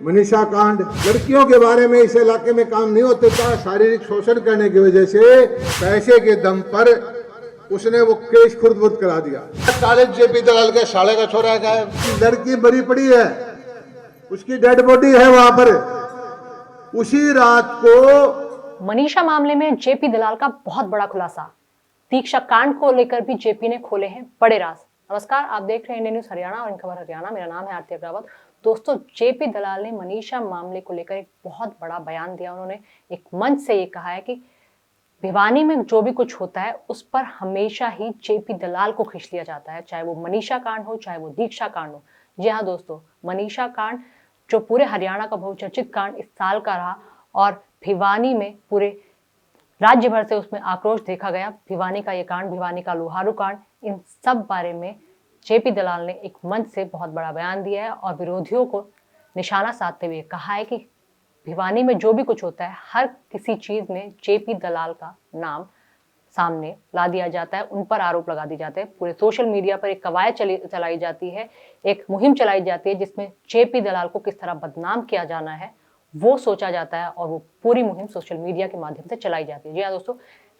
मनीषा कांड, लड़कियों के बारे में इस इलाके में काम नहीं होता था। शारीरिक शोषण करने की वजह से पैसे के दम पर उसने वो केस खुर्द करा दिया। कॉलेज जेपी दलाल के साले का छोरा का लड़की मरी पड़ी है, उसकी डेड बॉडी है वहां पर। उसी रात को मनीषा मामले में जेपी दलाल का बहुत बड़ा खुलासा। दीक्षा कांड को लेकर भी जेपी ने खोले हैं बड़े राज। नमस्कार, आप देख रहे हैं इंडिया न्यूज हरियाणा और इन खबर हरियाणा। मेरा नाम है आरती अग्रवाल। दोस्तों, जेपी दलाल ने मनीषा मामले को लेकर एक बहुत बड़ा बयान दिया। उन्होंने एक मंच से ये कहा है कि भिवानी में जो भी कुछ होता है उस पर हमेशा ही जेपी दलाल को खींच लिया जाता है, चाहे वो मनीषा कांड हो, चाहे वो दीक्षा कांड हो। जी हाँ दोस्तों, मनीषा कांड जो पूरे हरियाणा का बहुचर्चित कांड इस साल का रहा और भिवानी में पूरे राज्य भर से उसमें आक्रोश देखा गया। भिवानी का ये कांड, भिवानी का लोहारू कांड, इन सब बारे में जेपी दलाल ने एक मंच से बहुत बड़ा बयान दिया है और विरोधियों को निशाना साधते हुए कहा है कि भिवानी में जो भी कुछ होता है, हर किसी चीज में जेपी दलाल का नाम सामने ला दिया जाता है, उन पर आरोप लगा दिए जाते हैं। पूरे सोशल मीडिया पर एक कवायद चलाई जाती है, एक मुहिम चलाई जाती है जिसमें जेपी दलाल को किस तरह बदनाम किया जाना है वो सोचा जाता है और वो पूरी मुहिम सोशल मीडिया के माध्यम से चलाई जाती है। जी हाँ दोस्तों,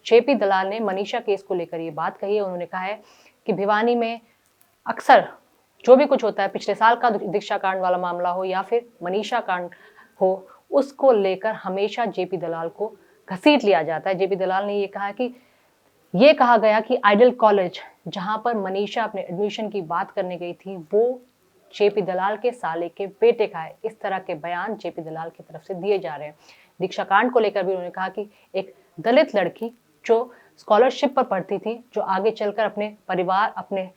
जेपी दलाल ने मनीषा केस को लेकर ये बात कही है। उन्होंने कहा है कि भिवानी में अक्सर जो भी कुछ होता है, पिछले साल का दीक्षा कांड वाला मामला हो या फिर मनीषा कांड हो, उसको लेकर हमेशा जेपी दलाल को घसीट लिया जाता है। जेपी दलाल ने ये कहा कि ये कहा गया कि आइडल कॉलेज जहां पर मनीषा अपने एडमिशन की बात करने गई थी वो जेपी दलाल के साले के बेटे का है। इस तरह के बयान जेपी दलाल की तरफ से दिए जा रहे हैं। दीक्षा कांड को लेकर भी उन्होंने कहा कि एक दलित लड़की जो स्कॉलरशिप पर पढ़ती थी, जो आगे चलकर अपने परिवार, अपने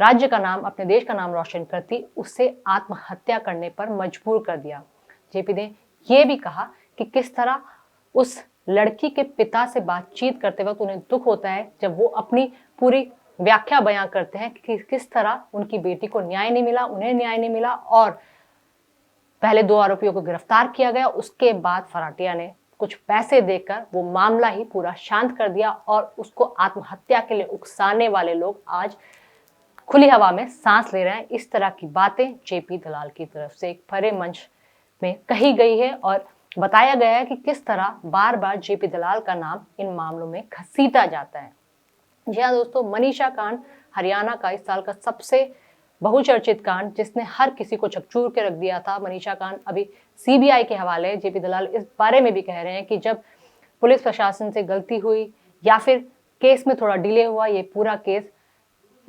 राज्य का नाम, अपने देश का नाम रोशन करती, उससे आत्महत्या करने पर मजबूर कर दिया। जेपी ने यह भी कहा कि किस तरह उस लड़की के पिता से बातचीत करते वक्त उन्हें दुख होता है जब वो अपनी पूरी व्याख्या बयां करते हैं कि किस तरह उनकी बेटी को न्याय नहीं मिला, उन्हें न्याय नहीं मिला और पहले 2 आरोपियों को गिरफ्तार किया गया। उसके बाद फराटिया ने कुछ पैसे देकर वो मामला ही पूरा शांत कर दिया और उसको आत्महत्या के लिए उकसाने वाले लोग आज खुली हवा में सांस ले रहे हैं। इस तरह की बातें जेपी दलाल की तरफ से एक बड़े मंच में कही गई है और बताया गया है कि किस तरह बार बार जेपी दलाल का नाम इन मामलों में घसीटा जाता है। जी हाँ दोस्तों, मनीषा कांड हरियाणा का इस साल का सबसे बहुचर्चित कांड, जिसने हर किसी को झकझोर के रख दिया था। मनीषा कांड अभी सीबीआई के हवाले है। जेपी दलाल इस बारे में भी कह रहे हैं कि जब पुलिस प्रशासन से गलती हुई या फिर केस में थोड़ा डिले हुआ, ये पूरा केस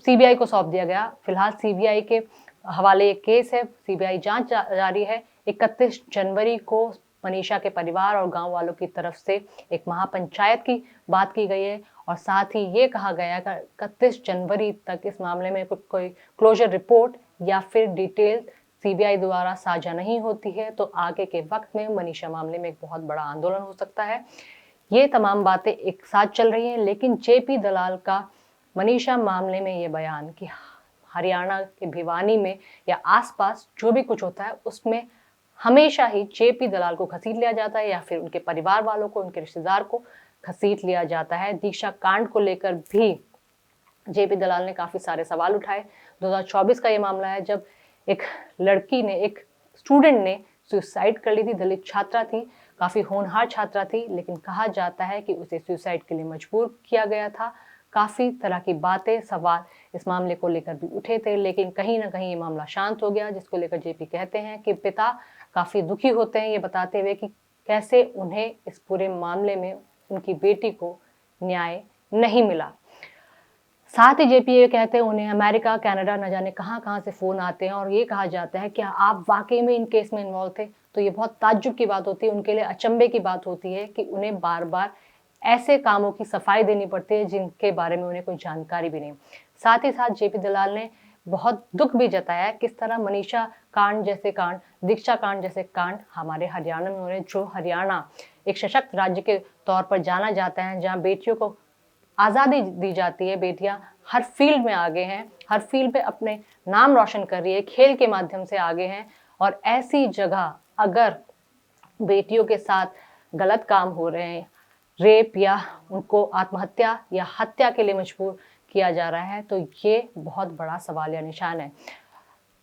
सीबीआई को सौंप दिया गया। फिलहाल सीबीआई के हवाले एक केस है, सीबीआई जांच जारी है। 31 जनवरी को मनीषा के परिवार और गांव वालों की तरफ से एक महापंचायत की बात की गई है और साथ ही ये कहा गया है कि 31 जनवरी तक इस मामले में कोई क्लोजर रिपोर्ट या फिर डिटेल सीबीआई द्वारा साझा नहीं होती है तो आगे के वक्त में मनीषा मामले में एक बहुत बड़ा आंदोलन हो सकता है। ये तमाम बातें एक साथ चल रही हैं, लेकिन जेपी दलाल का मनीषा मामले में ये बयान कि हरियाणा के भिवानी में या आसपास जो भी कुछ होता है उसमें हमेशा ही जेपी दलाल को घसीट लिया जाता है या फिर उनके परिवार वालों को, उनके रिश्तेदार को घसीट लिया जाता है। दीक्षा कांड को लेकर भी जेपी दलाल ने काफी सारे सवाल उठाए। 2024 का ये मामला है जब एक लड़की ने, एक स्टूडेंट ने सुसाइड कर ली थी। दलित छात्रा थी, काफी होनहार छात्रा थी, लेकिन कहा जाता है कि उसे सुसाइड के लिए मजबूर किया गया था। काफी तरह की बातें, सवाल इस मामले को लेकर भी उठे थे, लेकिन कहीं ना कहीं ये मामला शांत हो गया, जिसको लेकर जेपी कहते हैं कि पिता काफी दुखी होते हैं ये बताते हुए कि कैसे उन्हें इस पूरे मामले में उनकी बेटी को न्याय नहीं मिला। साथ ही जेपी ये कहते हैं उन्हें अमेरिका, कनाडा, न जाने कहां से फोन आते हैं और ये कहा जाता है कि आप वाकई में इन केस में इन्वॉल्व थे। तो ये बहुत ताज्जुब की बात होती है, उनके लिए अचंभे की बात होती है कि उन्हें बार बार ऐसे कामों की सफाई देनी पड़ती है जिनके बारे में उन्हें कोई जानकारी भी नहीं। साथ ही साथ जेपी दलाल ने बहुत दुख भी जताया है किस तरह मनीषा कांड जैसे कांड, दीक्षा कांड जैसे कांड हमारे हरियाणा में हो रहे, जो हरियाणा एक सशक्त राज्य के तौर पर जाना जाता है, जहाँ बेटियों को आज़ादी दी जाती है, बेटियां हर फील्ड में आगे हैं, हर फील्ड पे अपने नाम रोशन कर रही है, खेल के माध्यम से आगे हैं। और ऐसी जगह अगर बेटियों के साथ गलत काम हो रहे हैं, रेप या उनको आत्महत्या या हत्या के लिए मजबूर किया जा रहा है, तो ये बहुत बड़ा सवाल या निशान है।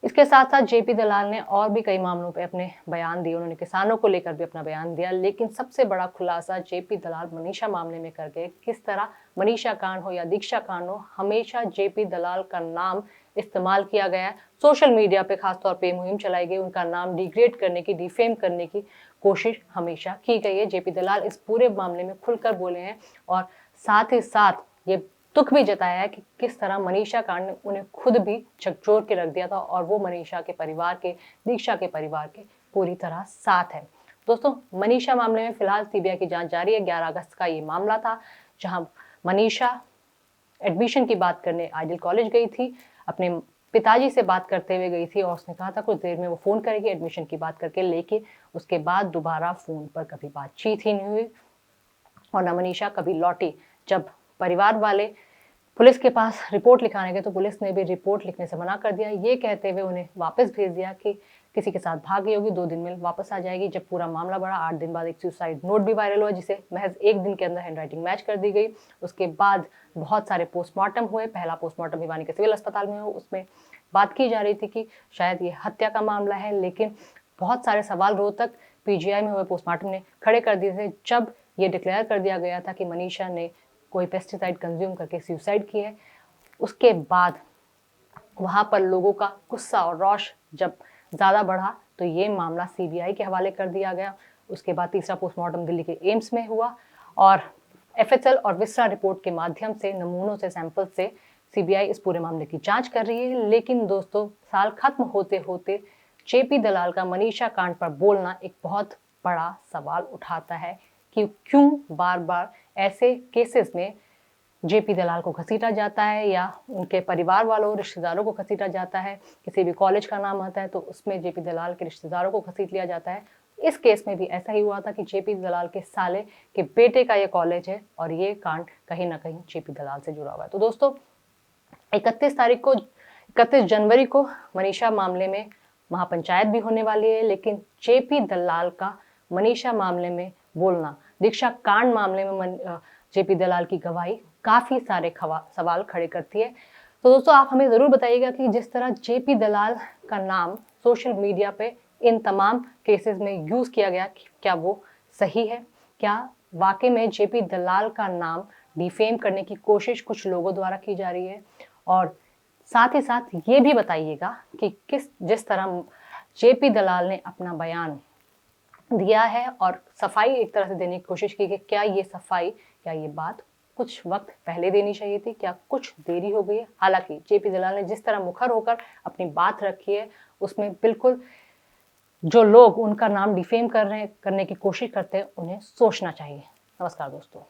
इसके साथ साथ जेपी दलाल ने और भी कई मामलों पे अपने बयान दिए। उन्होंने किसानों को लेकर भी अपना बयान दिया, लेकिन सबसे बड़ा खुलासा जेपी दलाल मनीषा मामले में कर गए। किस तरह मनीषा कांड हो या दीक्षा कांड हो, हमेशा जेपी दलाल का नाम इस्तेमाल किया गया। सोशल मीडिया पे खासतौर पे मुहिम चलाई गई, उनका नाम डिग्रेड करने की, डिफेम करने की कोशिश हमेशा की गई है। जेपी दलाल इस पूरे मामले में खुलकर बोले हैं और साथ ही साथ ये दुख भी जताया है कि किस तरह मनीषा कांड ने उन्हें खुद भी झकझोर के रख दिया था और वो मनीषा के परिवार के, दीक्षा के परिवार के पूरी तरह साथ है। दोस्तों, मनीषा मामले में फिलहाल सीबीआई की जांच जारी है। 11 अगस्त का ये मामला था जहां मनीषा एडमिशन की बात करने आइडियल कॉलेज गई थी, अपने पिताजी से बात करते हुए गई थी और उसने कहा था कुछ देर में वो फोन करेगी एडमिशन की बात करके, लेकिन उसके बाद दोबारा फोन पर कभी बातचीत ही नहीं हुई और न मनीषा कभी लौटी। जब परिवार वाले पुलिस के पास रिपोर्ट लिखाने गए तो पुलिस ने भी रिपोर्ट लिखने से मना कर दिया, ये कहते हुए उन्हें वापस भेज दिया कि किसी के साथ भाग गई होगी, 2 दिन में वापस आ जाएगी। जब पूरा मामला बढ़ा, 8 दिन बाद एक सुसाइड नोट भी वायरल हुआ जिसे महज 1 दिन के अंदर हैंडराइटिंग मैच कर दी गई। उसके बाद बहुत सारे पोस्टमार्टम हुए। पहला पोस्टमार्टम भिवानी के सिविल अस्पताल में हुआ, उसमें बात की जा रही थी कि शायद ये हत्या का मामला है, लेकिन बहुत सारे सवाल रोहतक पीजीआई में हुए पोस्टमार्टम ने खड़े कर दिए थे जब ये डिक्लेयर कर दिया गया था कि मनीषा ने कोई पेस्टिसाइड कंज्यूम करके सुसाइड की है। उसके बाद वहां पर लोगों का गुस्सा और रोष जब ज़्यादा बढ़ा तो ये मामला सीबीआई के हवाले कर दिया गया। उसके बाद तीसरा पोस्टमार्टम दिल्ली के एम्स में हुआ और एफएचएल और विस्रा रिपोर्ट के माध्यम से, नमूनों से, सैंपल से सीबीआई इस पूरे मामले की जांच कर रही है। लेकिन दोस्तों, साल खत्म होते होते जेपी दलाल का मनीषा कांड पर बोलना एक बहुत बड़ा सवाल उठाता है कि क्यों बार बार ऐसे केसेस में जेपी दलाल को घसीटा जाता है या उनके परिवार वालों, रिश्तेदारों को घसीटा जाता है। किसी भी कॉलेज का नाम आता है तो उसमें जेपी दलाल के रिश्तेदारों को घसीट लिया जाता है। इस केस में भी ऐसा ही हुआ था कि जेपी दलाल के साले के बेटे का ये कॉलेज है और ये कांड कहीं ना कहीं जेपी दलाल से जुड़ा हुआ है। तो दोस्तों, 31 जनवरी को मनीषा मामले में महापंचायत भी होने वाली है, लेकिन जेपी दलाल का मनीषा मामले में बोलना, दीक्षा कांड मामले में जेपी दलाल की गवाही काफी सारे सवाल खड़े करती है। तो दोस्तों, आप हमें जरूर बताइएगा कि जिस तरह जेपी दलाल का नाम सोशल मीडिया पे इन तमाम केसेस में यूज किया गया, क्या वो सही है? क्या वाकई में जेपी दलाल का नाम डिफेम करने की कोशिश कुछ लोगों द्वारा की जा रही है? और साथ ही साथ ये भी बताइएगा कि जिस तरह जेपी दलाल ने अपना बयान दिया है और सफाई एक तरह से देने की कोशिश की कि क्या ये बात कुछ वक्त पहले देनी चाहिए थी, क्या कुछ देरी हो गई है? हालांकि जेपी दलाल ने जिस तरह मुखर होकर अपनी बात रखी है उसमें बिल्कुल जो लोग उनका नाम डिफेम करने की कोशिश करते हैं उन्हें सोचना चाहिए। नमस्कार दोस्तों।